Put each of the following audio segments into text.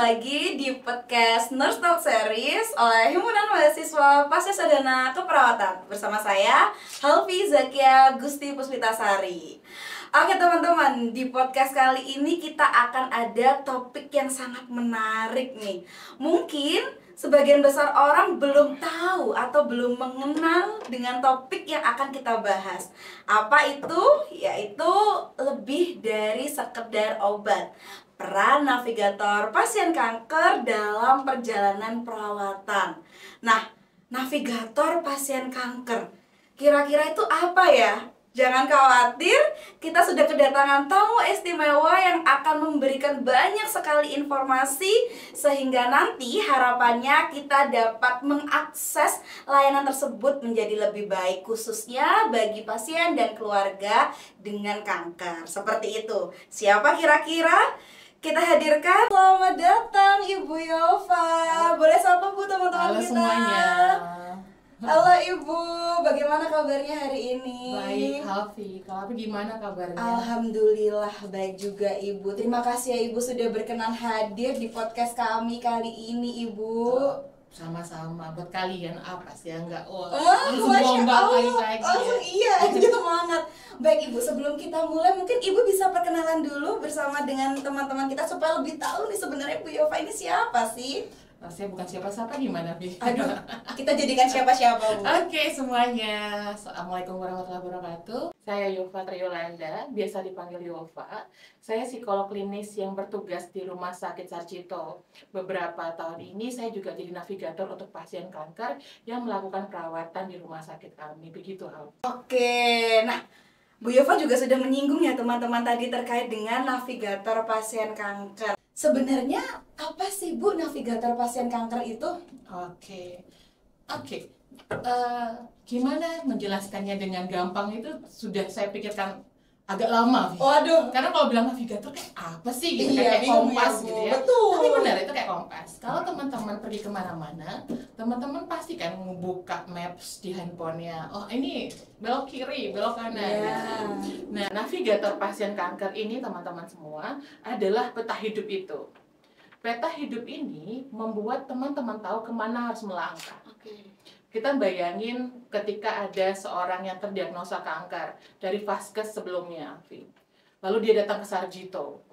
lagi di podcast Nurse Talk Series oleh Himpunan Mahasiswa Pasca Sarjana Keperawatan. Bersama saya, Halvi Zakia Gusti Puspitasari. Oke teman-teman, di podcast kali ini kita akan ada topik yang sangat menarik nih. Mungkin sebagian besar orang belum tahu atau belum mengenal dengan topik yang akan kita bahas. Apa itu? Yaitu lebih dari sekedar obat. Peran navigator pasien kanker dalam perjalanan perawatan. Nah, navigator pasien kanker, kira-kira itu apa ya? Jangan khawatir, kita sudah kedatangan tamu istimewa yang akan memberikan banyak sekali informasi, sehingga nanti harapannya kita dapat mengakses layanan tersebut menjadi lebih baik, khususnya bagi pasien dan keluarga dengan kanker. Seperti itu. Siapa kira-kira? Kita hadirkan, selamat datang Ibu Yova. Boleh sapa Bu teman-teman kita? Halo semuanya. Halo Ibu, bagaimana kabarnya hari ini? Baik, Halvi. Kalau Halvi gimana kabarnya? Alhamdulillah baik juga Ibu. Terima kasih ya Ibu sudah berkenan hadir di podcast kami kali ini Ibu. Sama-sama. Buat kalian apa sih yang nggak Masya Allah, lagi langsung iya, semangat. Baik Ibu, sebelum kita mulai mungkin Ibu bisa perkenalan dulu bersama dengan teman-teman kita supaya lebih tahu nih sebenarnya Bu Yova ini siapa sih? Saya bukan siapa-siapa, gimana, Bi? Aduh, kita jadikan siapa-siapa Bu. Oke semuanya. Assalamualaikum warahmatullahi wabarakatuh. Saya Yova Triolanda, biasa dipanggil Yova. Saya psikolog klinis yang bertugas di Rumah Sakit Sarjito. Beberapa tahun ini saya juga jadi navigator untuk pasien kanker yang melakukan perawatan di rumah sakit kami. Begitu, Hal. Oke, nah Bu Yova juga sudah menyinggung ya teman-teman tadi terkait dengan navigator pasien kanker. Sebenarnya apa sih Bu navigator pasien kanker itu? Oke. Gimana menjelaskannya dengan gampang itu sudah saya pikirkan agak lama. Waduh. Karena kalau bilang navigator kayak apa sih gitu, Iya, kayak kompas Bu. gitu ya. Betul. Tapi benar itu kayak kompas. Kalau teman-teman pergi kemana-mana, teman-teman pasti kan membuka maps di handphonenya. Oh ini belok kiri, belok kanan. Iya. Nah, navigator pasien kanker ini teman-teman semua adalah peta hidup itu. Peta hidup ini membuat teman-teman tahu kemana harus melangkah. Oke. Kita bayangin ketika ada seorang yang terdiagnosa kanker dari vaskes sebelumnya, Vi. Lalu dia datang ke Sarjito.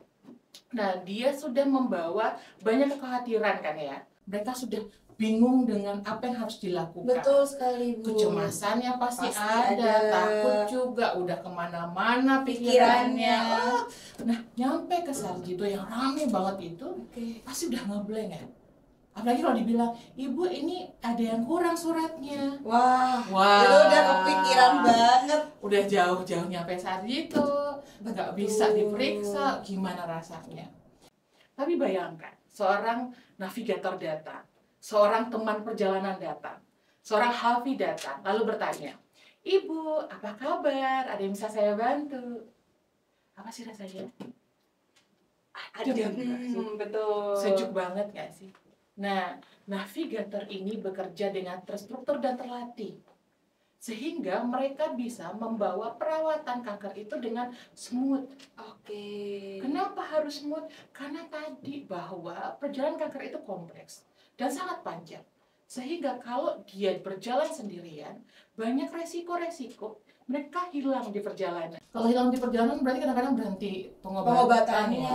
Nah, dia sudah membawa banyak kekhawatiran kan ya. Mereka sudah bingung dengan apa yang harus dilakukan. Betul sekali Bu. Kecemasannya pasti Pasti ada, ada. takut juga, udah kemana-mana pikirannya. Pikirannya. Nah, nyampe ke Sarjito yang rame banget itu, Oke. pasti udah ngeblank ya. Apalagi kalau dibilang, ibu ini ada yang kurang suratnya. Wah, Wah. itu udah kepikiran banget. Udah jauh-jauh nyampe Sarjito, nggak bisa diperiksa, gimana rasanya. Tapi bayangkan, seorang navigator data, seorang teman perjalanan data, seorang Halvi data, lalu bertanya, Ibu, apa kabar? Ada yang bisa saya bantu? Apa sih rasanya? Adem nggak sih? Betul. Sejuk banget gak sih? Nah, navigator ini bekerja dengan terstruktur dan terlatih. Sehingga mereka bisa membawa perawatan kanker itu dengan smooth. Oke. Kenapa harus smooth? Karena tadi bahwa perjalanan kanker itu kompleks dan sangat panjang. Sehingga kalau dia berjalan sendirian, banyak resiko-resiko mereka hilang di perjalanan. Kalau hilang di perjalanan berarti kadang-kadang berhenti Pengobatannya.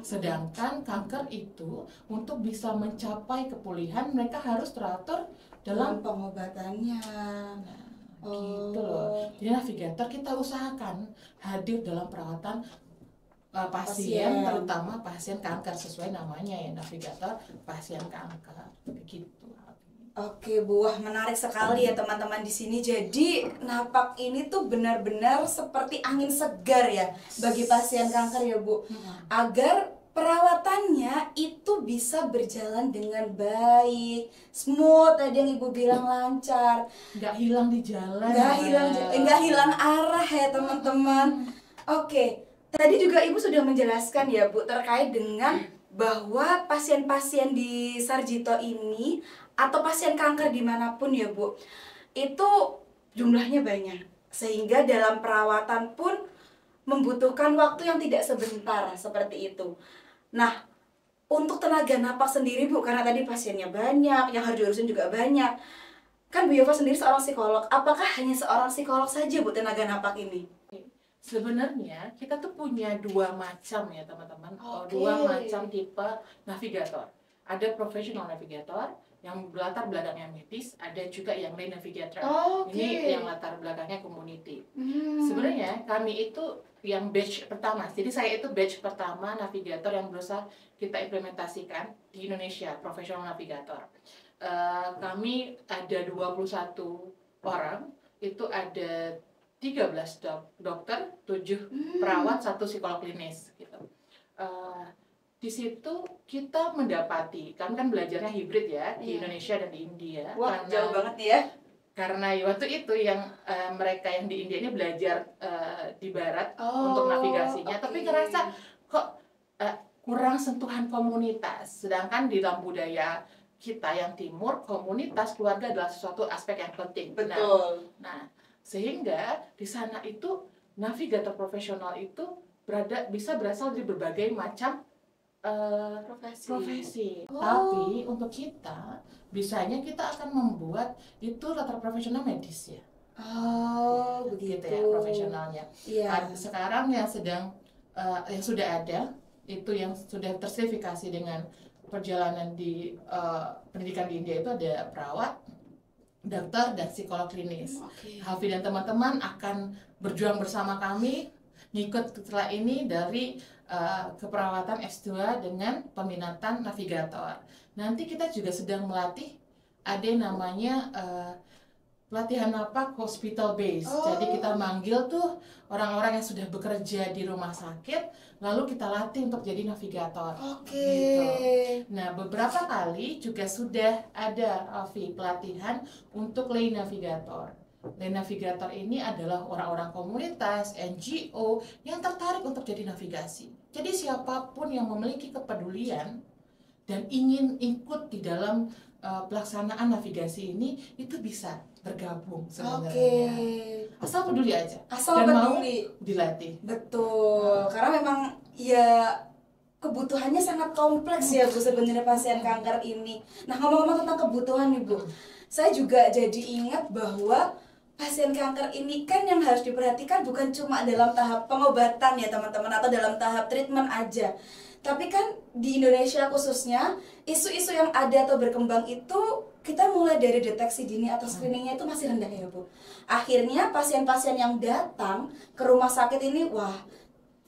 Sedangkan kanker itu untuk bisa mencapai kepulihan mereka harus teratur dalam pengobatannya. gitu loh. Jadi navigator kita usahakan hadir dalam perawatan pasien, terutama pasien kanker sesuai namanya ya, navigator pasien kanker. Begitu. Oke Bu, wah menarik sekali ya teman-teman di sini. Jadi napak ini tuh benar-benar seperti angin segar ya bagi pasien kanker ya Bu. Agar perawatannya itu bisa berjalan dengan baik, smooth, tadi yang Ibu bilang lancar, Nggak hilang di jalan. nggak hilang arah ya teman-teman. Oke, tadi juga Ibu sudah menjelaskan ya Bu terkait dengan bahwa pasien-pasien di Sarjito ini atau pasien kanker dimanapun ya Bu, itu jumlahnya banyak, sehingga dalam perawatan pun membutuhkan waktu yang tidak sebentar seperti itu. Nah, Untuk tenaga napak sendiri Bu, karena tadi pasiennya banyak, yang harus diurusin juga banyak. Kan Bu Yova sendiri seorang psikolog, apakah hanya seorang psikolog saja Bu tenaga napak ini? Sebenarnya kita tuh punya dua macam ya teman-teman, Oke. dua macam tipe navigator. Ada professional navigator yang latar belakangnya medis, ada juga yang lay navigator. Oke. Ini yang latar belakangnya community. Hmm. Sebenarnya kami itu yang batch pertama. Jadi saya itu batch pertama navigator yang berusaha kita implementasikan di Indonesia, professional navigator. Kami ada 21 orang, itu ada 13 dokter, 7 perawat, 1 psikolog klinis gitu. Di situ kita mendapati, kan belajarnya hibrid ya di Indonesia dan di India. Wah, jauh banget ya. Karena waktu itu yang mereka yang di India ini belajar di barat untuk navigasinya, tapi ngerasa kok kurang sentuhan komunitas. Sedangkan di dalam budaya kita yang timur, komunitas keluarga adalah sesuatu aspek yang penting. Betul. Nah, sehingga di sana itu navigator profesional itu bisa berasal dari berbagai macam profesi. Tapi untuk kita, bisanya kita akan membuat itu latar profesional medis ya. Begitu ya profesionalnya. Iya. Sekarang yang yang sudah ada itu yang sudah tersertifikasi dengan perjalanan di pendidikan di India itu ada perawat, dokter, dan psikolog klinis. Halfi dan teman-teman akan berjuang bersama kami ngikut setelah ini dari keperawatan S2 dengan peminatan navigator. Nanti kita juga sedang melatih ada namanya pelatihan napak hospital base. Jadi kita manggil tuh orang-orang yang sudah bekerja di rumah sakit, lalu kita latih untuk jadi navigator. Gitu. Nah, beberapa kali juga sudah ada pelatihan untuk lay navigator. Lay navigator ini adalah orang-orang komunitas, NGO yang tertarik untuk jadi navigasi. Jadi siapapun yang memiliki kepedulian dan ingin ikut di dalam pelaksanaan navigasi ini itu bisa bergabung sebenarnya. Asal peduli aja. Asal dan peduli. Mau dilatih. Betul. Karena memang ya kebutuhannya sangat kompleks ya Bu sebenarnya pasien kanker ini. Nah, ngomong-ngomong tentang kebutuhan nih Bu, saya juga jadi ingat bahwa pasien kanker ini kan yang harus diperhatikan bukan cuma dalam tahap pengobatan ya teman-teman, atau dalam tahap treatment aja. Tapi kan di Indonesia khususnya, isu-isu yang ada atau berkembang itu kita mulai dari deteksi dini atau screeningnya itu masih rendah ya Bu. Akhirnya pasien-pasien yang datang ke rumah sakit ini, wah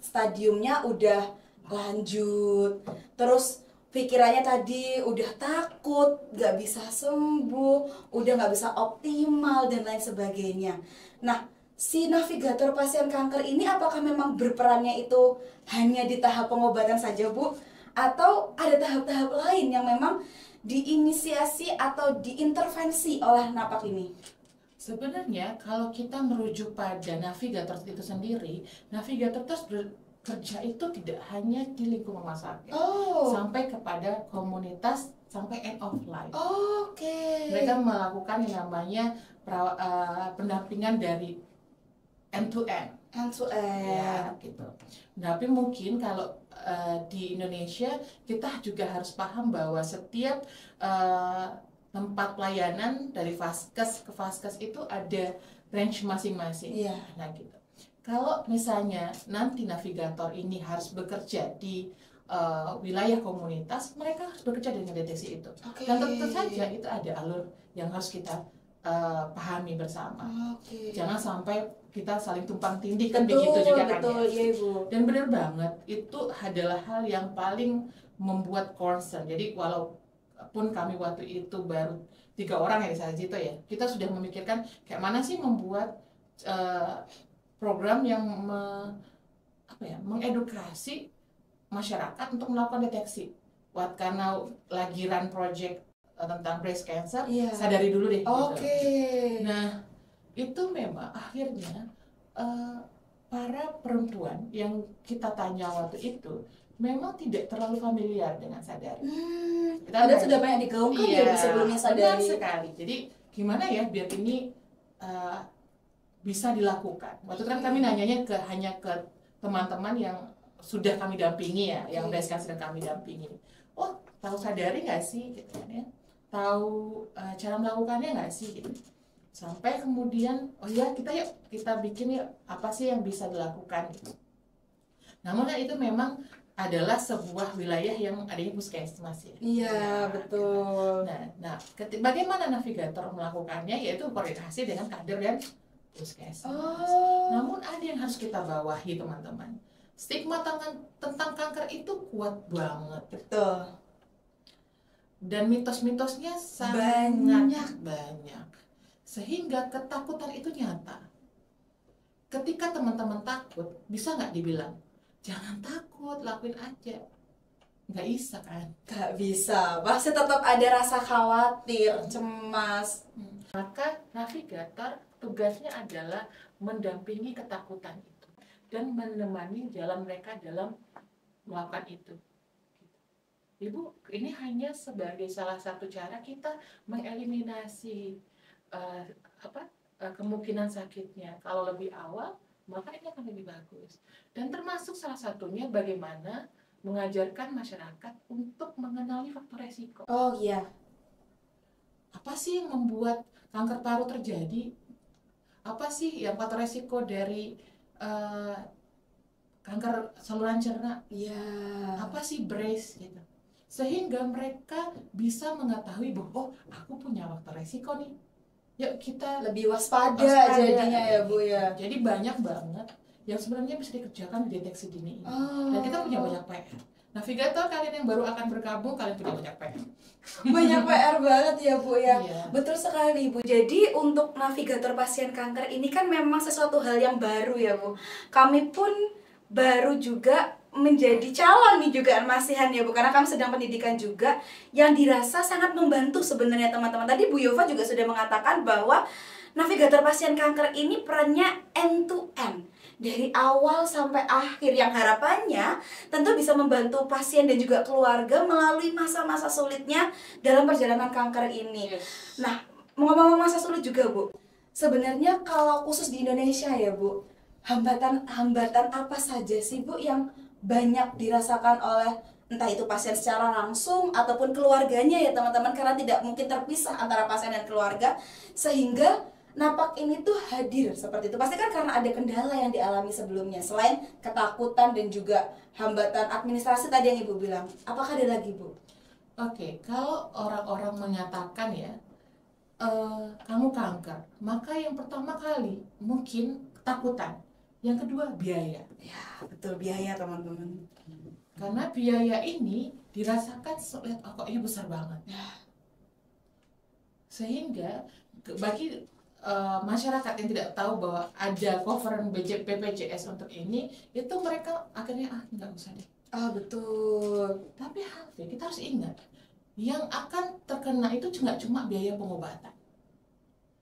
stadiumnya udah lanjut, terus pikirannya tadi udah takut, gak bisa sembuh, udah gak bisa optimal dan lain sebagainya. Nah, si navigator pasien kanker ini apakah memang berperannya itu hanya di tahap pengobatan saja Bu? Atau ada tahap-tahap lain yang memang diinisiasi atau diintervensi oleh napak ini? Sebenarnya kalau kita merujuk pada navigator itu sendiri, navigator terus bekerja itu tidak hanya di lingkungan rumah sakit, sampai kepada komunitas, sampai end of life. Mereka melakukan yang namanya pendampingan dari end to end. Ya, gitu. Tapi mungkin kalau di Indonesia kita juga harus paham bahwa setiap tempat pelayanan dari vaskes ke vaskes itu ada range masing-masing. Nah gitu. Kalau misalnya nanti navigator ini harus bekerja di wilayah komunitas, mereka harus bekerja dengan deteksi itu. Dan tentu saja itu ada alur yang harus kita pahami bersama. Jangan sampai kita saling tumpang tindih, kan begitu juga kan ya. Iya, Ibu. Dan benar banget, itu adalah hal yang paling membuat concern. Jadi walaupun kami waktu itu baru 3 orang ya di Sarjito ya, kita sudah memikirkan kayak mana sih membuat program yang mengedukasi masyarakat untuk melakukan deteksi. Karena lagi run project tentang breast cancer, sadari dulu deh. Gitu. Nah, itu memang akhirnya para perempuan yang kita tanya waktu itu memang tidak terlalu familiar dengan sadari. Padahal sudah banyak digaungkan ya sebelumnya sadari. Benar sekali. Jadi gimana ya biar ini bisa dilakukan. Waktu itu kan kami nanyanya hanya ke teman-teman yang sudah kami dampingi ya, yang breast cancer sedang kami dampingi. oh tahu sadari nggak sih gitu kan ya, tahu cara melakukannya nggak sih gitu. Sampai kemudian oh ya kita bikin yuk apa sih yang bisa dilakukan gitu. Namun kan itu memang adalah sebuah wilayah yang adanya puskesmas ya. Iya, betul. Bagaimana navigator melakukannya, yaitu koordinasi dengan kader dan puskesmas. Namun ada yang harus kita bawahi teman-teman. Stigma tentang kanker itu kuat banget. Betul. Dan mitos-mitosnya sangat banyak. Sehingga ketakutan itu nyata. Ketika teman-teman takut, bisa nggak dibilang, jangan takut, lakuin aja. Nggak bisa kan? Nggak bisa, pasti tetap ada rasa khawatir, cemas. Maka navigator tugasnya adalah mendampingi ketakutan itu dan menemani jalan mereka dalam melakukan itu. Ibu, ini hanya sebagai salah satu cara kita mengeliminasi kemungkinan sakitnya. Kalau lebih awal, maka ini akan lebih bagus. Dan termasuk salah satunya bagaimana mengajarkan masyarakat untuk mengenali faktor resiko. Oh iya. Apa sih yang membuat kanker paru terjadi? Apa sih yang faktor resiko dari kanker saluran cerna? Iya. Apa sih BRACE gitu? Sehingga mereka bisa mengetahui bahwa oh, aku punya faktor resiko nih. Yuk kita lebih waspada jadinya ya Bu ya. Jadi banyak banget yang sebenarnya bisa dikerjakan di deteksi dini ini. Dan kita punya banyak PR. Navigator, kalian yang baru akan bergabung, kalian punya banyak PR. Banyak PR banget ya Bu ya. Iya. Betul sekali Bu. Jadi untuk navigator pasien kanker ini kan memang sesuatu hal yang baru ya Bu. Kami pun baru juga menjadi calon nih juga masihan ya Bu, karena kami sedang pendidikan juga yang dirasa sangat membantu sebenarnya teman-teman. Tadi Bu Yova juga sudah mengatakan bahwa navigator pasien kanker ini perannya end to end, dari awal sampai akhir, yang harapannya tentu bisa membantu pasien dan juga keluarga melalui masa-masa sulitnya dalam perjalanan kanker ini. Nah, ngomong-ngomong masa sulit juga Bu, sebenarnya kalau khusus di Indonesia ya Bu, hambatan apa saja sih Bu yang banyak dirasakan oleh entah itu pasien secara langsung ataupun keluarganya ya teman-teman, karena tidak mungkin terpisah antara pasien dan keluarga, sehingga napak ini tuh hadir seperti itu. Pasti kan karena ada kendala yang dialami sebelumnya, selain ketakutan dan juga hambatan administrasi tadi yang Ibu bilang. Apakah ada lagi Bu? Oke, kalau orang-orang menyatakan ya kamu kanker, maka yang pertama kali mungkin ketakutan. Yang kedua, biaya. Ya, betul, biaya teman-teman. Karena biaya ini dirasakan sulit, kok ini besar banget. Sehingga bagi masyarakat yang tidak tahu bahwa ada cover BPJS untuk ini, itu mereka akhirnya nggak usah deh. Betul. Tapi kita harus ingat, yang akan terkena itu nggak cuma biaya pengobatan.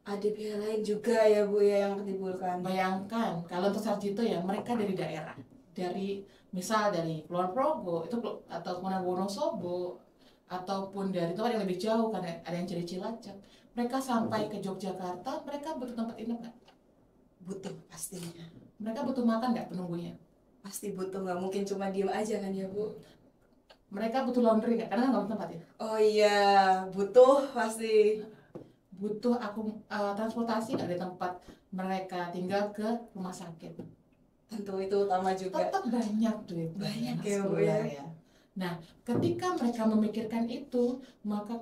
Ada biaya lain juga ya Bu ya yang ditimbulkan. Bayangkan kalau untuk Sarjito ya, mereka dari daerah, misal dari Kulon Progo itu, atau Wonosobo, ataupun dari tempat yang lebih jauh karena ada yang dari Cilacap, mereka sampai ke Yogyakarta, mereka butuh tempat inap nggak? Butuh pastinya. Mereka butuh makan nggak penunggunya? Pasti butuh, nggak mungkin cuma diem aja kan ya Bu. Mereka butuh laundry nggak? Karena nggak butuh tempat ya. Oh iya, butuh pasti. Butuh transportasi nggak, dari tempat mereka tinggal ke rumah sakit. Tentu itu utama juga. Tetap banyak duit, banyak ya Bu ya. Nah, ketika mereka memikirkan itu, maka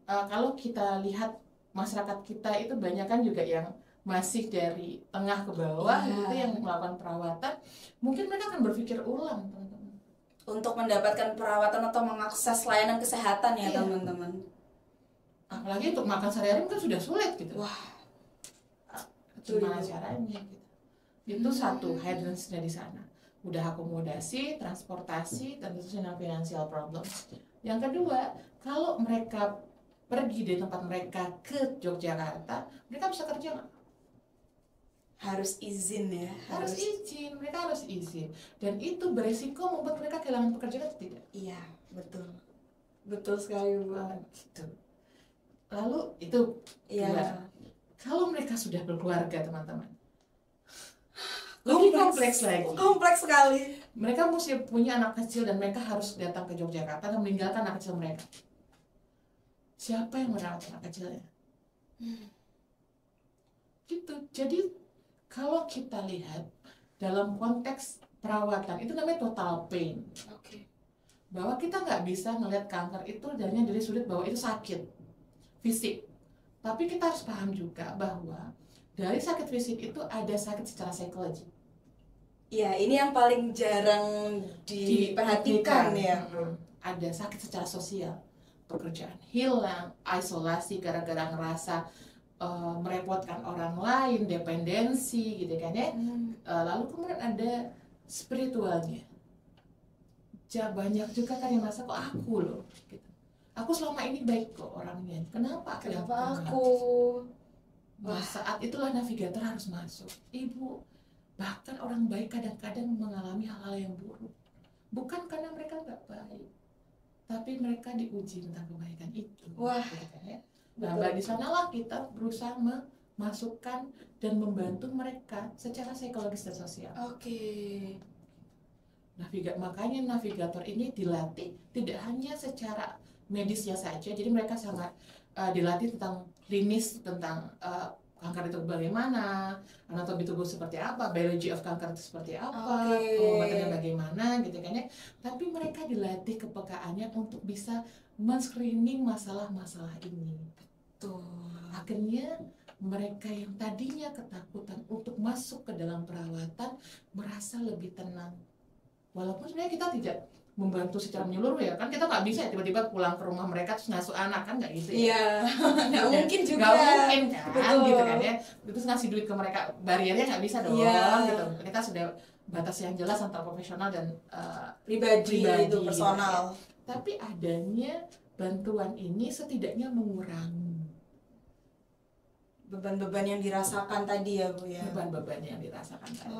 kalau kita lihat masyarakat kita itu banyak kan juga yang masih dari tengah ke bawah gitu yang melakukan perawatan, mungkin mereka akan berpikir ulang teman-teman untuk mendapatkan perawatan atau mengakses layanan kesehatan ya teman-teman. Apalagi untuk makan sehari-hari kan sudah sulit gitu. Wah, gimana caranya gitu. Itu satu hindrance-nya di sana. Udah akomodasi, transportasi, dan tentunya financial problem. Yang kedua, kalau mereka pergi dari tempat mereka ke Yogyakarta, mereka bisa kerja nggak? Harus izin ya. Harus izin, mereka harus izin. Dan itu beresiko membuat mereka kehilangan pekerjaan atau tidak? Iya, betul. Betul sekali Bu. Gitu. Lalu itu kalau mereka sudah berkeluarga teman-teman, lebih kompleks lagi. Kompleks sekali. Mereka mesti punya anak kecil dan mereka harus datang ke Yogyakarta dan meninggalkan anak kecil mereka. Siapa yang merawat anak kecilnya? Gitu. Jadi kalau kita lihat dalam konteks perawatan itu namanya total pain. Bahwa kita nggak bisa melihat kanker itu dari sudut bahwa itu sakit fisik. Tapi kita harus paham juga bahwa dari sakit fisik itu ada sakit secara psikologi. Ya, ini yang paling jarang diperhatikan ya. Ada sakit secara sosial, pekerjaan hilang, isolasi gara-gara ngerasa merepotkan orang lain, dependensi gitu kan ya. Lalu kemudian ada spiritualnya. Banyak juga kan yang merasa kok aku loh gitu. Aku selama ini baik kok orangnya. Kenapa aku? Nah, saat itulah navigator harus masuk. Ibu, bahkan orang baik kadang-kadang mengalami hal-hal yang buruk. Bukan karena mereka nggak baik, tapi mereka diuji tentang kebaikan itu. Wah. Gitu, ya. Nah, di sanalah kita berusaha memasukkan dan membantu mereka secara psikologis dan sosial. Makanya navigator ini dilatih tidak hanya secara medisnya saja, jadi mereka sangat dilatih tentang klinis, tentang kanker itu bagaimana, anatomi tubuh seperti apa, biology of kanker itu seperti apa, pengobatannya bagaimana gitu kan ya. Tapi mereka dilatih kepekaannya untuk bisa men-screening masalah-masalah ini. Betul. Akhirnya mereka yang tadinya ketakutan untuk masuk ke dalam perawatan merasa lebih tenang. Walaupun sebenarnya kita tidak membantu secara menyeluruh ya, kan kita nggak bisa ya tiba-tiba pulang ke rumah mereka terus ngasuh anak, kan nggak gitu ya. Nggak mungkin juga. Nggak mungkin kan. Gitu kan ya, terus ngasih duit ke mereka, bariernya nggak bisa dong gitu. Kita sudah batas yang jelas antara profesional dan pribadi itu personal. Gitu ya. Tapi adanya bantuan ini setidaknya mengurangi beban-beban yang dirasakan tadi ya Bu ya. Beban-beban yang dirasakan tadi.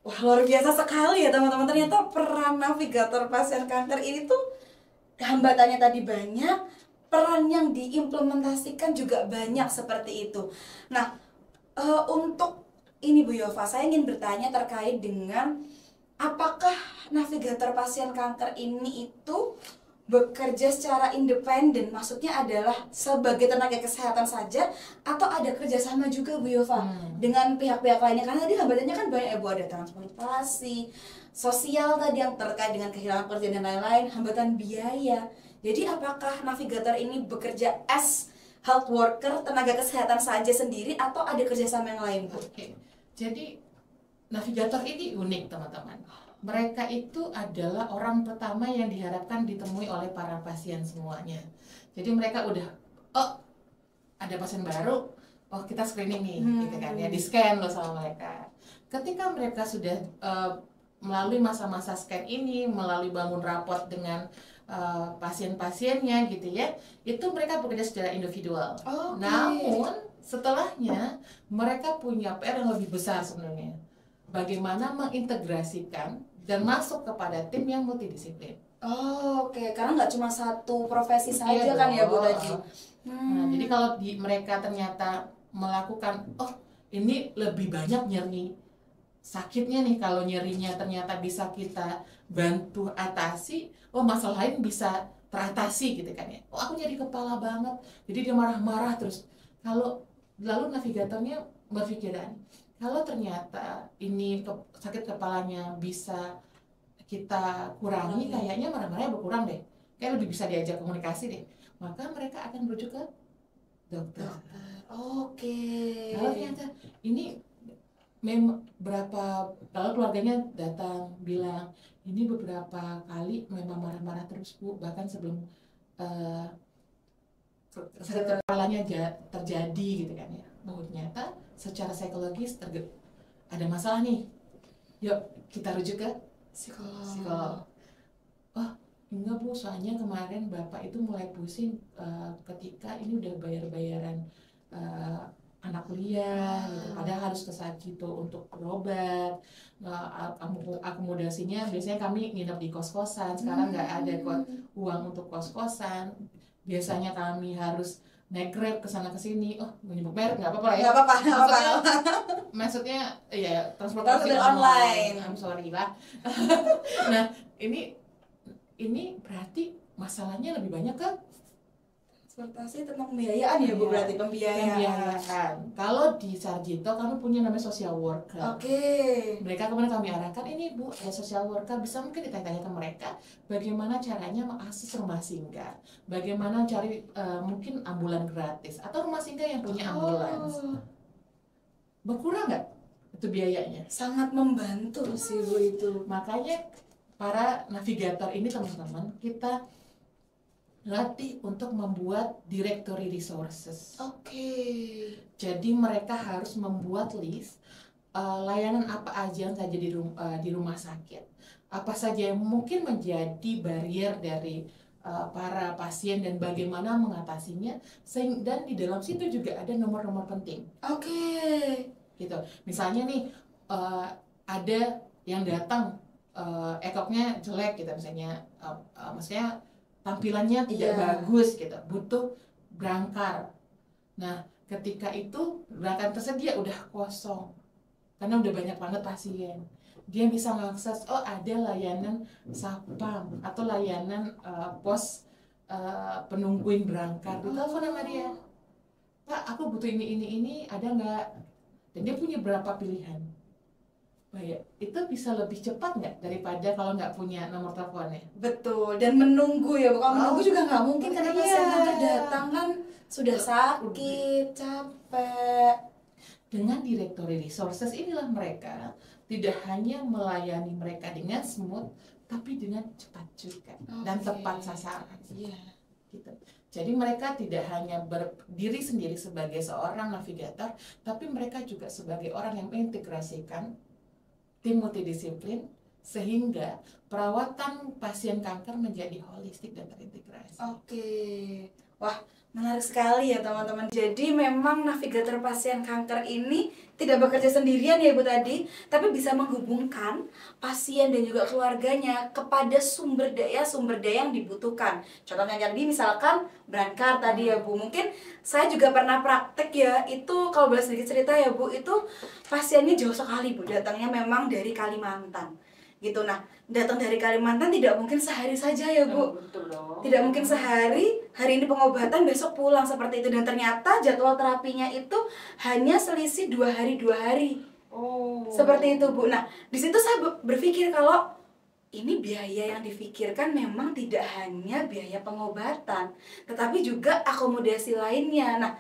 Wah, luar biasa sekali ya teman-teman. Ternyata peran navigator pasien kanker ini tuh hambatannya tadi banyak, peran yang diimplementasikan juga banyak seperti itu. Nah, untuk ini Bu Yova, saya ingin bertanya terkait dengan apakah navigator pasien kanker ini itu bekerja secara independen, maksudnya adalah sebagai tenaga kesehatan saja, atau ada kerjasama juga Bu Yova dengan pihak-pihak lainnya? Karena tadi hambatannya kan banyak ya Bu, ada transportasi, sosial tadi yang terkait dengan kehilangan pekerjaan dan lain-lain, hambatan biaya. Jadi apakah navigator ini bekerja as health worker, tenaga kesehatan saja sendiri, atau ada kerjasama yang lain Bu? Jadi navigator ini unik teman-teman. Mereka itu adalah orang pertama yang diharapkan ditemui oleh para pasien semuanya. Jadi mereka udah, ada pasien baru, kita screening nih, gitu kan ya, di scan loh sama mereka. Ketika mereka sudah melalui masa-masa scan ini, melalui bangun raport dengan pasien-pasiennya gitu ya, itu mereka bekerja secara individual. Namun setelahnya mereka punya PR yang lebih besar sebenarnya. Bagaimana mengintegrasikan dan masuk kepada tim yang multidisiplin. Karena nggak cuma satu profesi saja kan ya Bu tadi. Nah, jadi kalau mereka ternyata melakukan, ini lebih banyak nyeri sakitnya nih, kalau nyerinya ternyata bisa kita bantu atasi, masalah lain bisa teratasi gitu kan ya. Aku nyeri kepala banget, jadi dia marah-marah terus. Lalu navigatornya berpikiran, kalau ternyata ini sakit kepalanya bisa kita kurangi, kayaknya marah-marahnya berkurang deh, kayak lebih bisa diajak komunikasi deh, maka mereka akan merujuk ke dokter. Kalau ternyata ini kalau keluarganya datang bilang ini beberapa kali memang marah-marah terus Bu, bahkan sebelum sakit kepalanya terjadi gitu kan ya. Ternyata secara psikologis ada masalah nih, yuk kita rujuk ke psikolog. Enggak Bu, soalnya kemarin Bapak itu mulai pusing ketika ini udah bayar-bayaran anak kuliah gitu. Padahal harus ke Sarjito untuk berobat, akomodasinya biasanya kami nginep di kos-kosan, sekarang nggak ada uang untuk kos-kosan. Biasanya kami harus naik Grab kesana kesini. Oh, menyebut merek nggak apa-apa lah ya. Nggak apa-apa, nggak apa-apa. Maksudnya ya transportasi Transportasi online. online. I'm sorry lah. Nah, ini berarti masalahnya lebih banyak ke Transportasi tentang pembiayaan ya Bu, berarti pembiayaan. pembiayaan. Kalau di Sarjito kami punya namanya social worker. Oke. Mereka kemudian kami arahkan, ini Bu, ada social worker, bisa mungkin ditanya ke mereka bagaimana caranya mengakses rumah singgah, bagaimana cari mungkin ambulan gratis atau rumah singgah yang punya ambulans. Berkurang nggak itu biayanya? Sangat membantu sih Bu itu. Makanya para navigator ini teman-teman, kita latih untuk membuat directory resources. Oke. Jadi mereka harus membuat list layanan apa aja yang saja di rumah sakit, apa saja yang mungkin menjadi barrier dari para pasien dan bagaimana mengatasinya. Dan di dalam situ juga ada nomor-nomor penting. Oke. Gitu. Misalnya nih ada yang datang ekoknya jelek gitu, misalnya maksudnya tampilannya tidak bagus gitu, butuh brangkar. Nah, ketika itu brangkar tersedia udah kosong karena udah banyak banget pasien, dia bisa mengakses, oh ada layanan sapam atau layanan pos penungguin brangkar, ditelepon sama dia, Pak aku butuh ini ada nggak, dan dia punya berapa pilihan. Itu bisa lebih cepat nggak daripada kalau nggak punya nomor teleponnya? Betul, dan menunggu ya, kalau menunggu juga nggak mungkin karena pasien kanker datang kan sudah sakit, capek. Dengan directory resources inilah mereka tidak hanya melayani mereka dengan smooth, tapi dengan cepat juga dan tepat sasaran. Gitu. Jadi mereka tidak hanya berdiri sendiri sebagai seorang navigator, tapi mereka juga sebagai orang yang mengintegrasikan tim multidisiplin sehingga perawatan pasien kanker menjadi holistik dan terintegrasi. Oke. Wah, menarik sekali ya teman-teman. Jadi memang navigator pasien kanker ini tidak bekerja sendirian ya Bu tadi, tapi bisa menghubungkan pasien dan juga keluarganya kepada sumber daya yang dibutuhkan. Contohnya tadi misalkan brangkar tadi ya Bu. Mungkin saya juga pernah praktek ya, itu kalau boleh sedikit cerita ya Bu, itu pasiennya jauh sekali Bu, datangnya memang dari Kalimantan gitu. Nah, datang dari Kalimantan tidak mungkin sehari saja ya Bu. Tidak mungkin sehari, hari ini pengobatan, besok pulang seperti itu. Dan ternyata jadwal terapinya itu hanya selisih 2 hari. Seperti itu Bu. Nah, di situ saya berpikir kalau ini biaya yang difikirkan memang tidak hanya biaya pengobatan, tetapi juga akomodasi lainnya. Nah,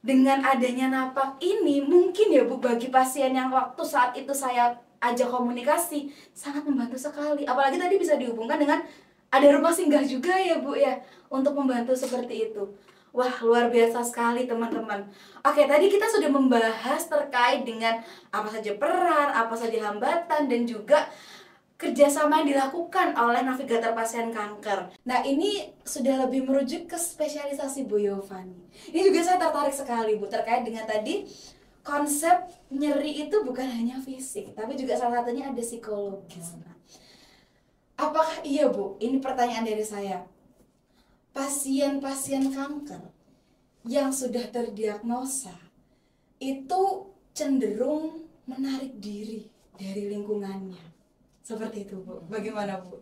dengan adanya napak ini mungkin ya Bu, bagi pasien yang waktu saat itu saya ajak komunikasi sangat membantu sekali. Apalagi tadi bisa dihubungkan dengan ada rumah singgah juga ya Bu ya, untuk membantu seperti itu. Wah, luar biasa sekali teman-teman. Oke, tadi kita sudah membahas terkait dengan apa saja peran, apa saja hambatan, dan juga kerjasama yang dilakukan oleh navigator pasien kanker. Nah, ini sudah lebih merujuk ke spesialisasi Bu Yovani. Ini juga saya tertarik sekali Bu, terkait dengan tadi konsep nyeri itu bukan hanya fisik, tapi juga salah satunya ada psikologis. Nah, apakah iya Bu, ini pertanyaan dari saya, pasien-pasien kanker yang sudah terdiagnosa itu cenderung menarik diri dari lingkungannya, seperti itu Bu? Bagaimana Bu?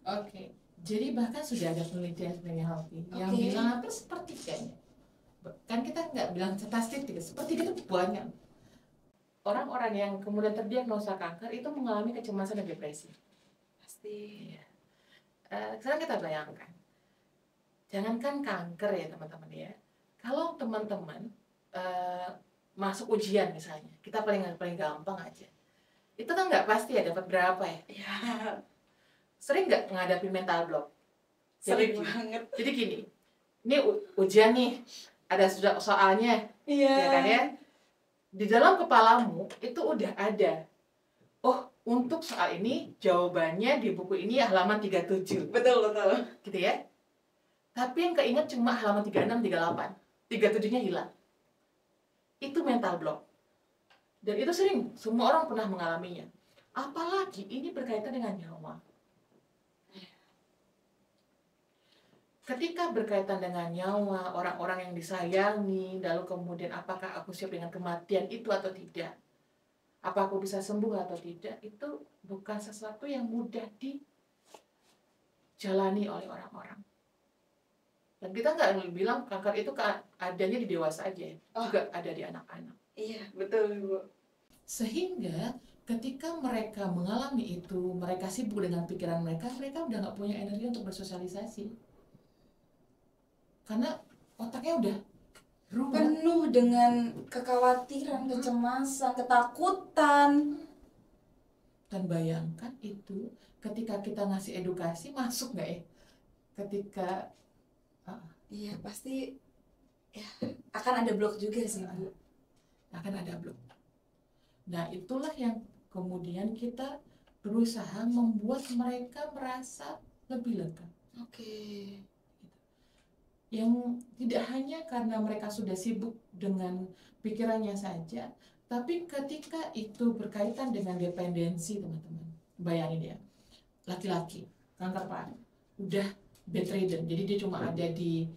Oke, jadi bahkan sudah ada penelitian sebenarnya Halvi yang bilang hampir sepertiganya. Kan kita nggak bilang statistik, sepertiga itu banyak. Orang-orang yang kemudian terdiagnosa kanker itu mengalami kecemasan dan depresi. Pasti. Ya. Sekarang kita bayangkan, jangankan kanker ya teman-teman ya. Kalau teman-teman masuk ujian misalnya, kita paling gampang aja. Itu kan nggak pasti ya dapat berapa ya. Sering nggak menghadapi mental block? Sering banget. Jadi gini, ini ujian nih, ada soalnya, ya kan ya. Di dalam kepalamu itu udah ada, oh untuk soal ini jawabannya di buku ini halaman 37. Betul. Gitu ya. Tapi yang keinget cuma halaman 36, 38. 37-nya hilang. Itu mental block. Dan itu sering, semua orang pernah mengalaminya. Apalagi ini berkaitan dengan nyawa. ketika berkaitan dengan nyawa, orang-orang yang disayangi, lalu kemudian apakah aku siap dengan kematian itu atau tidak, apa aku bisa sembuh atau tidak, itu bukan sesuatu yang mudah dijalani oleh orang-orang. Dan kita nggak bilang kanker itu adanya di dewasa aja, juga ada di anak-anak. Iya, betul Ibu. Sehingga ketika mereka mengalami itu, mereka sibuk dengan pikiran mereka udah nggak punya energi untuk bersosialisasi. Karena otaknya udah penuh dengan kekhawatiran, kecemasan, ketakutan. Dan bayangkan itu ketika kita ngasih edukasi, masuk nggak ya? Ketika iya pasti ya akan ada blok juga sih Bu. Akan ada blok. Nah itulah yang kemudian kita berusaha membuat mereka merasa lebih lega. Oke. Yang tidak hanya karena mereka sudah sibuk dengan pikirannya saja, tapi ketika itu berkaitan dengan dependensi teman-teman. Bayangin ya, laki-laki kanker paru udah bedridden, jadi dia cuma ada di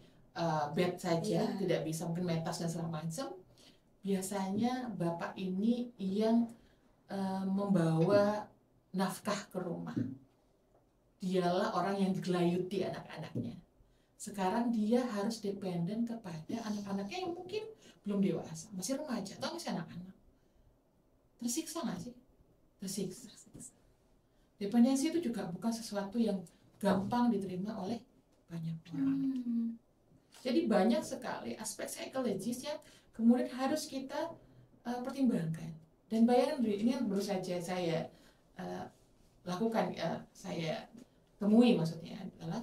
bed saja, tidak bisa mungkin mentas dan segala macam. Biasanya bapak ini yang membawa nafkah ke rumah. Dialah orang yang digelayuti anak-anaknya. Sekarang dia harus dependen kepada anak-anaknya yang mungkin belum dewasa, masih remaja atau masih anak-anak. Tersiksa nggak sih? Tersiksa. Dependensi itu juga bukan sesuatu yang gampang diterima oleh banyak orang. Jadi banyak sekali aspek psikologis yang kemudian harus kita pertimbangkan. Dan bayangkan ini yang baru saja saya lakukan, saya temui maksudnya adalah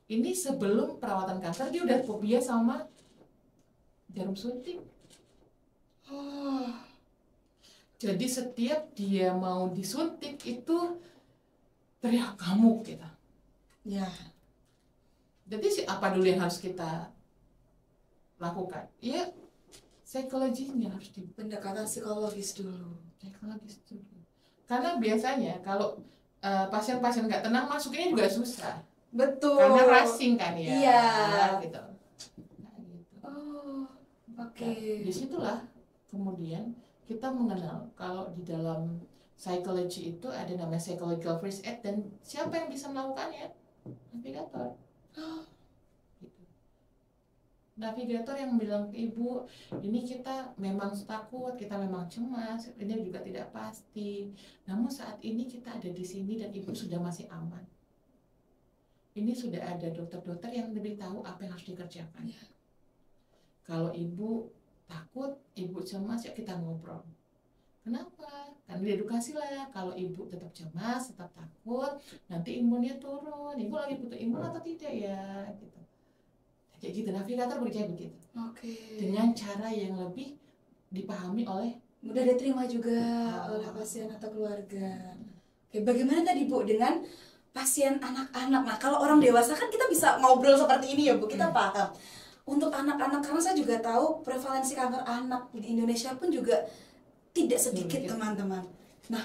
ini sebelum perawatan kanker dia udah fobia sama jarum suntik. Jadi setiap dia mau disuntik itu teriak ngamuk kita. Ya. Jadi apa dulu yang harus kita lakukan? Ya psikologisnya harus pendekatan psikologis dulu. Karena biasanya kalau pasien-pasien nggak tenang masukinnya juga susah. Betul. Karena racing kan ya. Iya. Gitu. Nah, gitu. Oh, oke. Nah, disitulah kemudian kita mengenal kalau di dalam psikologi itu ada namanya psychological first aid, dan siapa yang bisa melakukannya? Navigator. Gitu. Navigator yang bilang ke ibu, ini kita memang takut, kita memang cemas, ini juga tidak pasti. Namun saat ini kita ada di sini dan ibu sudah masih aman. Ini sudah ada dokter-dokter yang lebih tahu apa yang harus dikerjakan. Kalau ibu takut, ibu cemas, ya kita ngobrol. Kenapa? Karena diedukasi lah, kalau ibu tetap cemas, tetap takut, nanti imunnya turun. Ibu lagi butuh imun atau tidak ya? Gitu. Kayak gitu, navigator bekerja begitu. Dengan cara yang lebih dipahami oleh, mudah diterima juga oleh pasien atau keluarga. Oke, bagaimana tadi Bu dengan pasien anak-anak? Nah, kalau orang dewasa kan kita bisa ngobrol seperti ini ya Bu, kita paham. Untuk anak-anak, karena saya juga tahu prevalensi kanker anak di Indonesia pun juga tidak sedikit teman-teman. Nah,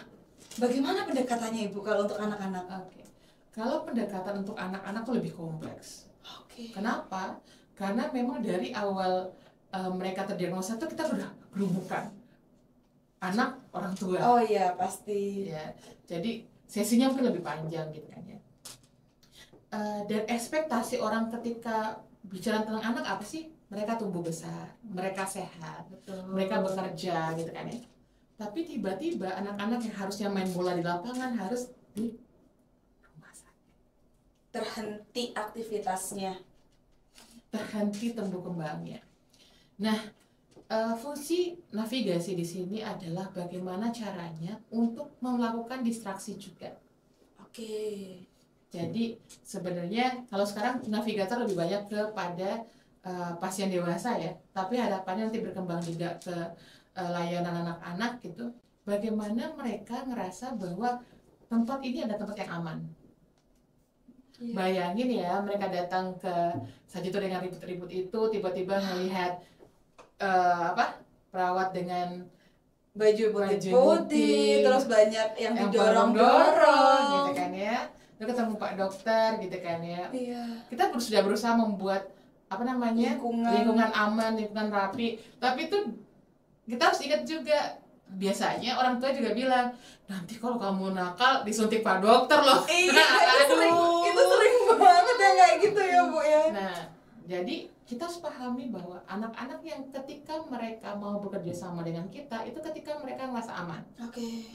bagaimana pendekatannya Ibu kalau untuk anak-anak? Oke. Kalau pendekatan untuk anak-anak itu lebih kompleks. Kenapa? Karena memang dari awal mereka terdiagnosa itu kita sudah berhubungan anak orang tua. Oh iya, pasti. Ya, jadi sesinya mungkin lebih panjang gitu kan ya. Dan ekspektasi orang ketika bicara tentang anak apa sih? Mereka tumbuh besar, mereka sehat, mereka bekerja gitu kan ya. Tapi tiba-tiba anak-anak yang harusnya main bola di lapangan harus di rumah sakit. Terhenti aktivitasnya. Terhenti tumbuh kembangnya. Nah, fungsi navigasi di sini adalah bagaimana caranya untuk melakukan distraksi juga. Oke. Jadi sebenarnya kalau sekarang navigator lebih banyak kepada pasien dewasa ya, tapi harapannya nanti berkembang juga ke layanan anak-anak gitu. Bagaimana mereka ngerasa bahwa tempat ini ada tempat yang aman. Bayangin ya, mereka datang ke Sajito dengan ribut-ribut itu, tiba-tiba melihat perawat dengan baju putih, terus banyak yang didorong-dorong gitu kan ya. udah ketemu Pak Dokter gitu kan ya. Iya. Kita sudah berusaha membuat apa namanya lingkungan aman, lingkungan rapi. Tapi itu kita harus ingat juga, biasanya orang tua juga bilang, nanti kalau kamu nakal disuntik Pak Dokter loh. Iya, itu sering banget ya kayak gitu ya Bu ya. Nah, jadi kita harus pahami bahwa anak-anak yang ketika mereka mau bekerja sama dengan kita, itu ketika mereka merasa aman. Oke.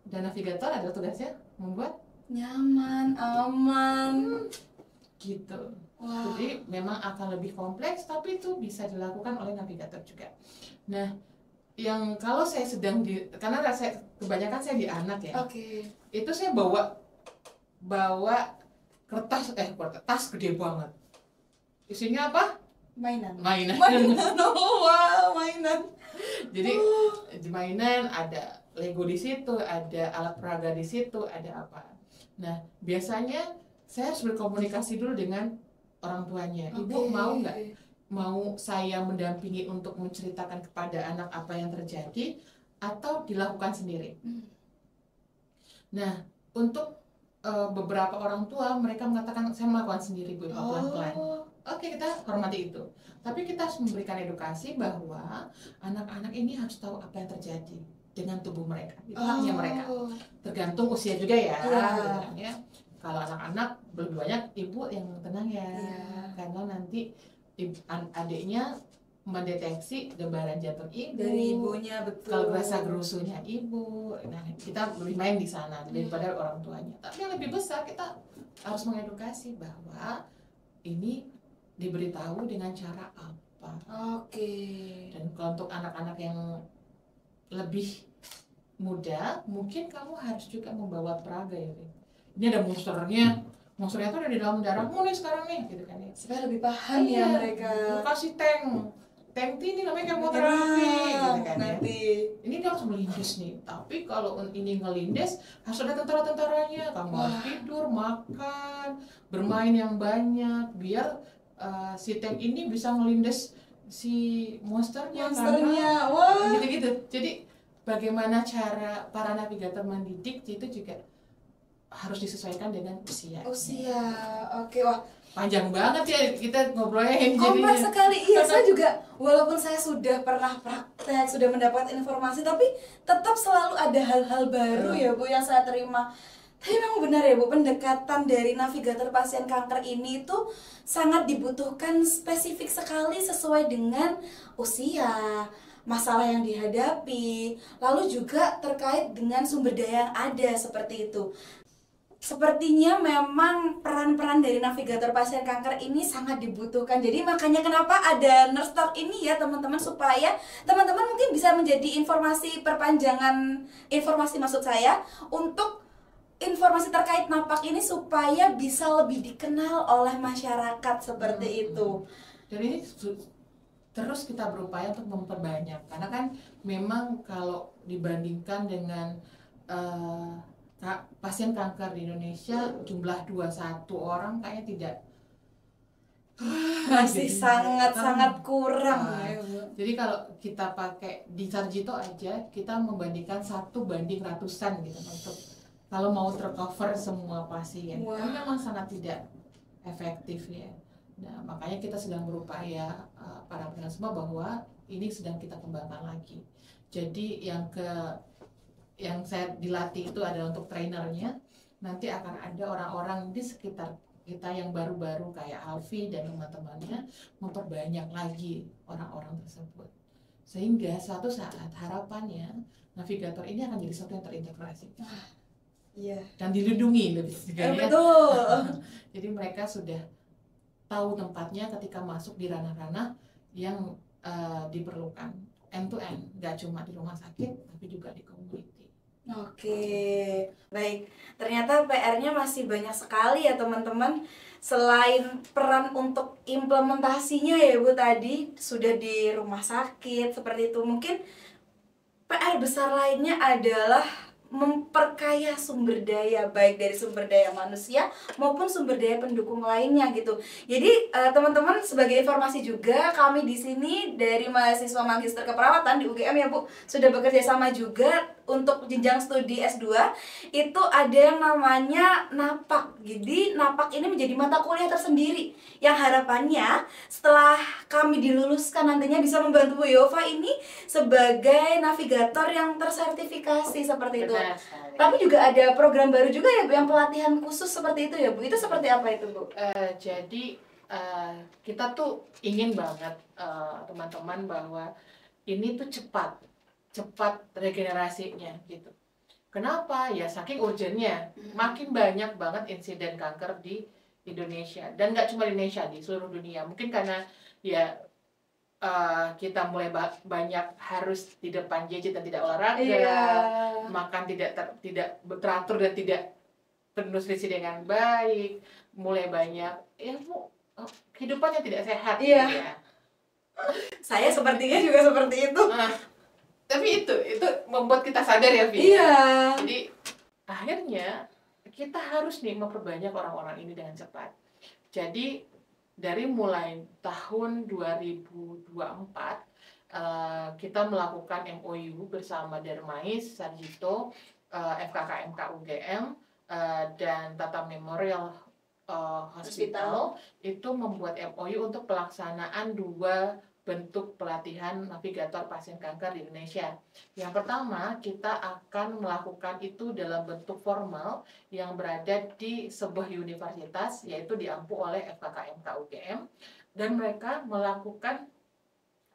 Dan navigator adalah tugasnya membuat nyaman, aman, gitu. Wow. Jadi memang akan lebih kompleks, tapi itu bisa dilakukan oleh navigator juga. Nah, yang kalau saya sedang karena kebanyakan saya di anak ya. Oke. Itu saya bawa tas gede banget. Isinya apa? Mainan. Oh, wow, mainan. Jadi mainan, ada Lego di situ, ada alat peraga di situ, ada apa. Nah, biasanya saya harus berkomunikasi dulu dengan orang tuanya. Ibu mau nggak? Mau saya mendampingi untuk menceritakan kepada anak apa yang terjadi, atau dilakukan sendiri? Nah, untuk beberapa orang tua, mereka mengatakan saya melakukan sendiri Bu, pelan-pelan. Oke, kita hormati itu. Tapi kita harus memberikan edukasi bahwa anak-anak ini harus tahu apa yang terjadi dengan tubuh mereka. Itu haknya mereka. Tergantung usia juga ya. Ya. Kalau anak-anak lebih banyak ibu yang tenang ya. Karena nanti adiknya mendeteksi gambaran jantung ibu dari ibunya, betul. Kalau rasa gerusunya ibu, nah kita lebih main di sana daripada orang tuanya. Tapi yang lebih besar kita harus mengedukasi bahwa ini diberitahu dengan cara apa. Oke. Dan kalau untuk anak-anak yang lebih muda, mungkin kamu harus juga membawa peraga ya. Ini ada monsternya tuh ada di dalam darahmu nih sekarang nih, gitu kan ya. Supaya lebih paham ya mereka. Kasih tank ini namanya kemoterapi, gitu kan ya. Ini dia harus melindes nih, tapi kalau ini ngelindes harus ada tentara-tentaranya. Kamu harus tidur, makan, bermain yang banyak, biar si tank ini bisa ngelindes si monsternya. Wah. Gitu-gitu. Jadi bagaimana cara para navigator mendidik itu juga harus disesuaikan dengan usia. Oke, wah. Panjang banget ya kita ngobrolnya. Kompleks sekali. Iya, saya juga walaupun saya sudah pernah praktek, sudah mendapat informasi, tapi tetap selalu ada hal-hal baru ya Bu yang saya terima. Tapi memang benar ya Bu, pendekatan dari navigator pasien kanker ini itu sangat dibutuhkan, spesifik sekali sesuai dengan usia, masalah yang dihadapi, lalu juga terkait dengan sumber daya yang ada, seperti itu. Sepertinya memang peran-peran dari navigator pasien kanker ini sangat dibutuhkan. Jadi makanya kenapa ada Nurse Talk ini ya teman-teman, supaya teman-teman mungkin bisa menjadi informasi perpanjangan, informasi maksud saya, untuk informasi terkait napak ini supaya bisa lebih dikenal oleh masyarakat, seperti itu. Jadi terus kita berupaya untuk memperbanyak, karena kan memang kalau dibandingkan dengan pasien kanker di Indonesia jumlah 21 orang kayaknya tidak, masih sangat kurang. Jadi kalau kita pakai di Sarjito aja kita membandingkan 1 banding ratusan gitu untuk kalau mau tercover semua pasien. Kan memang sangat tidak efektif ya. Nah, makanya kita sedang berupaya para pendengar semua bahwa ini sedang kita kembangkan lagi. Jadi yang saya dilatih itu adalah untuk trainernya. Nanti akan ada orang-orang di sekitar kita yang baru-baru kayak Alfi dan teman-temannya memperbanyak lagi orang-orang tersebut. Sehingga suatu saat harapannya navigator ini akan jadi satu yang terintegrasi. Iya. Dan dilindungi lebih sekali. Betul. Jadi mereka sudah tahu tempatnya ketika masuk di ranah-ranah yang diperlukan end to end, nggak cuma di rumah sakit tapi juga di community. Oke, baik. Ternyata PR-nya masih banyak sekali ya teman-teman. Selain peran untuk implementasinya ya Bu tadi sudah di rumah sakit seperti itu, mungkin PR besar lainnya adalah memperkaya sumber daya, baik dari sumber daya manusia maupun sumber daya pendukung lainnya gitu. Jadi teman-teman, sebagai informasi juga, kami di sini dari mahasiswa magister keperawatan di UGM ya Bu, sudah bekerja sama juga untuk jenjang studi S2. Itu ada yang namanya NAPAK. Jadi NAPAK ini menjadi mata kuliah tersendiri yang harapannya setelah kami diluluskan nantinya bisa membantu Bu Yova ini sebagai navigator yang tersertifikasi seperti itu. Benar sekali. Tapi juga ada program baru juga ya Bu, yang pelatihan khusus seperti itu ya Bu. Itu seperti apa itu Bu? Jadi kita tuh ingin banget teman-teman bahwa ini tuh cepat regenerasinya gitu. Kenapa? Ya saking urgentnya, makin banyak banget insiden kanker di Indonesia, dan nggak cuma di Indonesia, di seluruh dunia. Mungkin karena ya kita mulai banyak harus di depan gadget dan tidak olahraga, makan tidak teratur dan tidak bernutrisi dengan baik, mulai banyak ya kehidupannya tidak sehat gitu ya. Saya sepertinya juga seperti itu. Tapi itu membuat kita sadar ya, Vi. Iya. Jadi akhirnya kita harus nih memperbanyak orang-orang ini dengan cepat. Jadi dari mulai tahun 2024 kita melakukan MOU bersama Darmais, Sarjito, FKKMK UGM, dan Tata Memorial Hospital itu membuat MOU untuk pelaksanaan 2 bentuk pelatihan navigator pasien kanker di Indonesia. Yang pertama, kita akan melakukan itu dalam bentuk formal yang berada di sebuah universitas, yaitu diampu oleh FKKMK UGM, dan mereka melakukan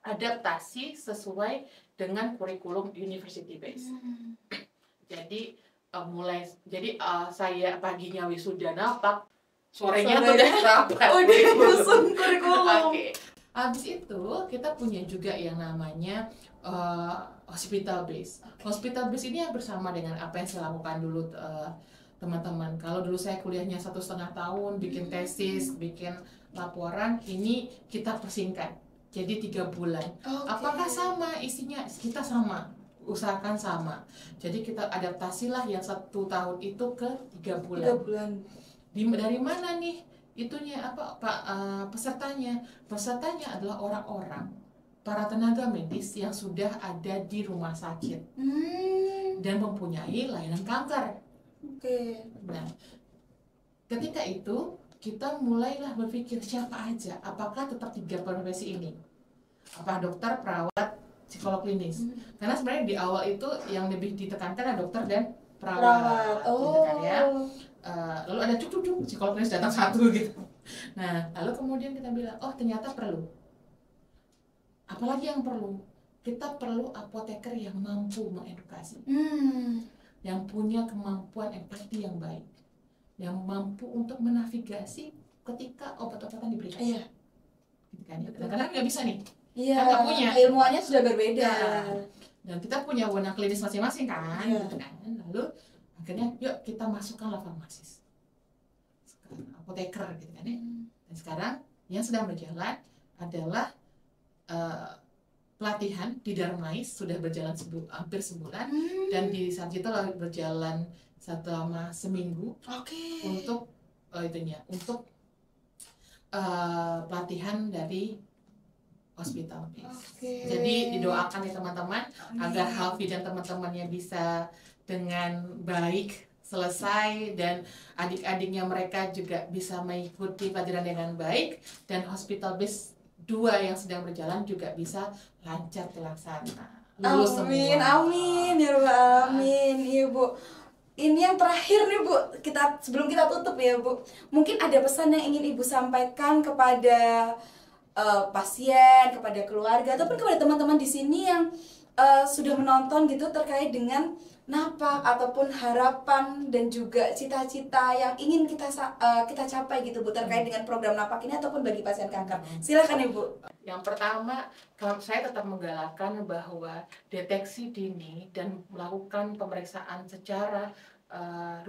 adaptasi sesuai dengan kurikulum university based. Jadi saya paginya wisuda NAPAK, sorenya tuh udah rapat. Udah nyusun kurikulum. Oke. Habis itu kita punya juga yang namanya hospital base. Hospital base ini bersama dengan apa yang saya lakukan dulu teman-teman. Kalau dulu saya kuliahnya 1,5 tahun, bikin tesis, bikin laporan, ini kita persingkat jadi 3 bulan. Apakah sama isinya? Kita sama, usahakan sama. Jadi kita adaptasilah yang 1 tahun itu ke 3 bulan. 3 bulan. Dari mana nih itunya pesertanya adalah orang-orang, para tenaga medis yang sudah ada di rumah sakit dan mempunyai layanan kanker. Nah, ketika itu kita mulailah berpikir siapa aja, apakah tetap 3 profesi ini, apa dokter, perawat, psikolog klinis. Karena sebenarnya di awal itu yang lebih ditekankan adalah dokter dan perawat. Gitu kan ya. Lalu ada cuk psikolog klinis datang 1 gitu. Nah, lalu kemudian kita bilang, oh ternyata perlu. Apalagi yang perlu? Kita perlu apoteker yang mampu mengedukasi, yang punya kemampuan empati yang baik, yang mampu untuk menavigasi ketika obat-obatan diberikan. Iya. Gitu kan? Kadang-kadang nggak bisa nih. Iya. Nggak punya. Ilmuannya sudah berbeda. Dan kita punya wewenang klinis masing-masing kan, gitu kan. Lalu akhirnya yuk kita masukkanlah farmasis, apoteker gitu kan ya. Dan sekarang yang sedang berjalan adalah pelatihan di Darmais, sudah berjalan hampir sebulan, dan di Sarjito berjalan selama seminggu untuk untuk pelatihan dari hospital base. Jadi didoakan ya teman-teman agar Halvi dan teman-temannya bisa dengan baik selesai, dan adik-adiknya mereka juga bisa mengikuti pelajaran dengan baik, dan hospital base 2 yang sedang berjalan juga bisa lancar terlaksana. Lulus amin, semua. Amin ya Rabbal alamin. Iya Bu. Ini yang terakhir nih Bu, sebelum kita tutup ya Bu, mungkin ada pesan yang ingin Ibu sampaikan kepada pasien, kepada keluarga, ataupun kepada teman-teman di sini yang sudah menonton gitu terkait dengan NAPAK ataupun harapan dan juga cita-cita yang ingin kita capai gitu Bu, terkait dengan program NAPAK ini ataupun bagi pasien kanker. Silakan Ibu. Yang pertama, kalau saya tetap menggalakkan bahwa deteksi dini dan melakukan pemeriksaan secara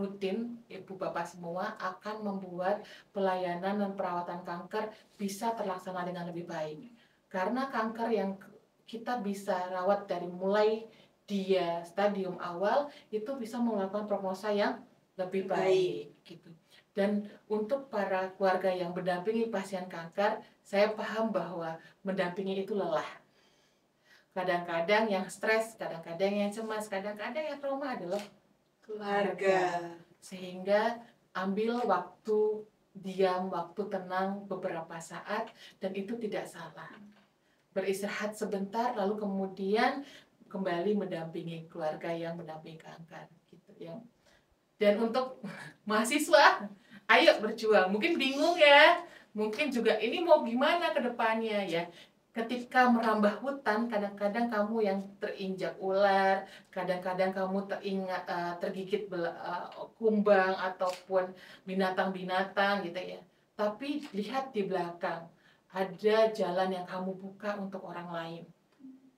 rutin, Ibu Bapak semua, akan membuat pelayanan dan perawatan kanker bisa terlaksana dengan lebih baik. Karena kanker yang kita bisa rawat dari mulai dia stadium awal itu bisa melakukan prognosa yang lebih baik gitu. Dan untuk para keluarga yang mendampingi pasien kanker, saya paham bahwa mendampingi itu lelah. Kadang-kadang yang stres, kadang-kadang yang cemas, kadang-kadang yang trauma adalah keluarga. Sehingga ambil waktu diam, waktu tenang beberapa saat, dan itu tidak salah. Beristirahat sebentar, lalu kemudian kembali mendampingi keluarga yang mendampingi kanker gitu ya. Dan untuk mahasiswa, ayo berjuang. Mungkin bingung ya, mungkin juga ini mau gimana ke depannya ya. Ketika merambah hutan, kadang-kadang kamu yang terinjak ular, kadang-kadang kamu tergigit kumbang ataupun binatang-binatang gitu ya. Tapi lihat di belakang, ada jalan yang kamu buka untuk orang lain.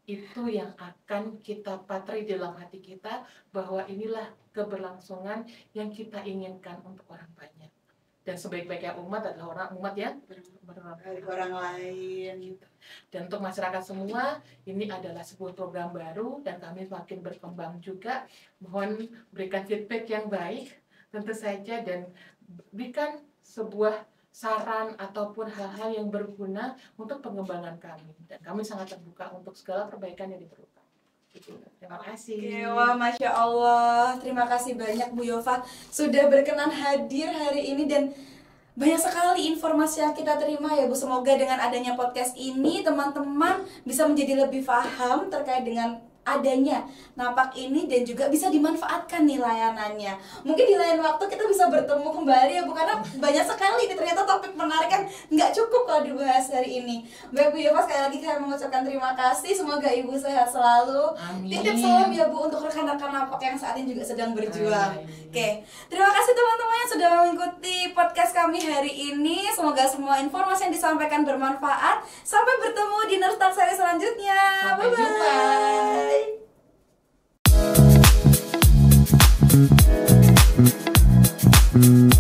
Itu yang akan kita patri dalam hati kita, bahwa inilah keberlangsungan yang kita inginkan untuk orang banyak. Dan sebaik-baiknya umat adalah umat yang dari orang lain. Dan untuk masyarakat semua, ini adalah sebuah program baru dan kami makin berkembang juga. Mohon berikan feedback yang baik tentu saja, dan berikan sebuah saran ataupun hal-hal yang berguna untuk pengembangan kami, dan kami sangat terbuka untuk segala perbaikan yang diperlukan. Terima kasih. Oke, wah, Masya Allah, terima kasih banyak Bu Yova sudah berkenan hadir hari ini, dan banyak sekali informasi yang kita terima ya Bu. Semoga dengan adanya podcast ini teman-teman bisa menjadi lebih paham terkait dengan adanya napak ini, dan juga bisa dimanfaatkan nih layanannya. Mungkin di lain waktu kita bisa bertemu kembali ya Bu, karena banyak sekali nih ternyata topik menarik kan nggak cukup kalau dibahas hari ini. Baik Bu Yova, sekali lagi kami mengucapkan terima kasih, semoga Ibu sehat selalu. Amin. Titip salam ya Bu untuk rekan-rekan napak yang saat ini juga sedang berjuang. Oke, terima kasih teman-teman yang sudah mengikuti podcast kami hari ini. Semoga semua informasi yang disampaikan bermanfaat. Sampai bertemu di Nurse Talk seri selanjutnya. Sampai jumpa. Bye.